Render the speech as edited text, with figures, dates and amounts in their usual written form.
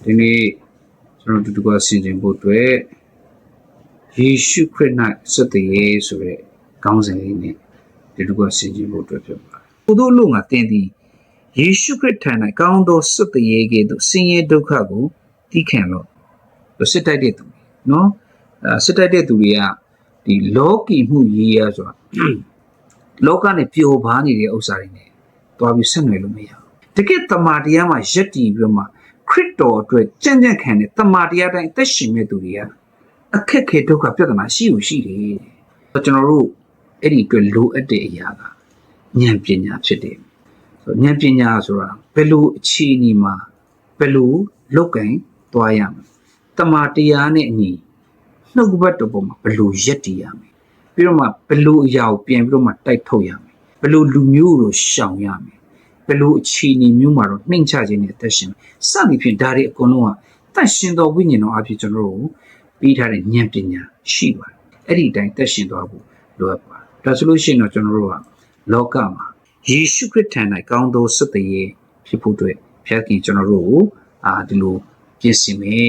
ဒီနေ့ကျွန်တော်တူတူကဆင်ခြင်ဖို့အတွက်ယေရှုခရစ်၌စက်တရေဆိုတဲ့ခေါင်းစဉ်လေးနဲ့တူတူကဆင်ခြင်ဖို့အတွက်ဖြစ်ပါတယ်။ဘုဒ္ဓလူငါတင်သည်ယေရှုခရစ်ထံ၌ကောင်းသောစက်တရေကဲ့သို့ဆင်းရဲဒုက္ခကိုသိခံလို့စစ်တိုက်တဲ့သူနော်စစ်တိုက်တဲ့သူတွေကဒီလောကီမှုရေးရဆိုတာလောကနဲ့ပျော်ပါနေတဲ့ဥစ္စာတွေနဲ့တွားပြီးဆက်နွယ်လို့မရဘူးတကယ်တမာတရားမှာယက်တည်ပြီးတော့မှခရစ်တော်အတွက်ကြံ့ကြံ့ခံတဲ့တမာတရားတိုင်းအသက်ရှင်မဲ့သူတွေကအခက်ခဲဒုက္ခပြဿနာရှိတယ်ကျွန်တော်တို့အဲ့ဒီအတွက်လိုအပ်တဲ့အရာကဉာဏ်ပညာဖြစ်တယ်ဉာဏ်ပညာဆိုတာဘယ်လိုအခြေအနေမှာဘယ်လိုလောက်ကင်သွားရမလဲတမာတရားနဲ့အညီနှုတ်ကပတ်တော်ပေါ်မှာဘယ်လိုယက်တည်ရမလဲပြီးတော့မှဘယ်လိုအရာကိုပြန်ပြီးတော့မှတိုက်ထုတ်ရမယ်ဘယ်လိုလူမျိုးကိုရှောင်ရမယ်ဘယ်လိုအခြေအနေမျိုးမှာတော့နှိမ့်ချခြင်းနဲ့အသက်ရှင်စသည်ဖြင့်ဒါတွေအကုန်လုံးကတတ်ရှင်တော်ဝိညာဉ်တော်အဖြစ်ကျွန်တော်တို့ပြီးထားတဲ့ဉာဏ်ပညာရှိပါတယ်အဲ့ဒီအတိုင်းသက်ရှင်သွားဖို့လိုအပ်ပါတယ်ဒါဆိုလို့ရှိရင်တော့ကျွန်တော်တို့ကလောကမှာယေရှုခရစ်ထံ၌ကောင်းသောစက်တရေဖြစ်ဖို့အတွက်ဖျားခင်ကျွန်တော်တို့ကိုဒီလိုပြင်ဆင်မယ်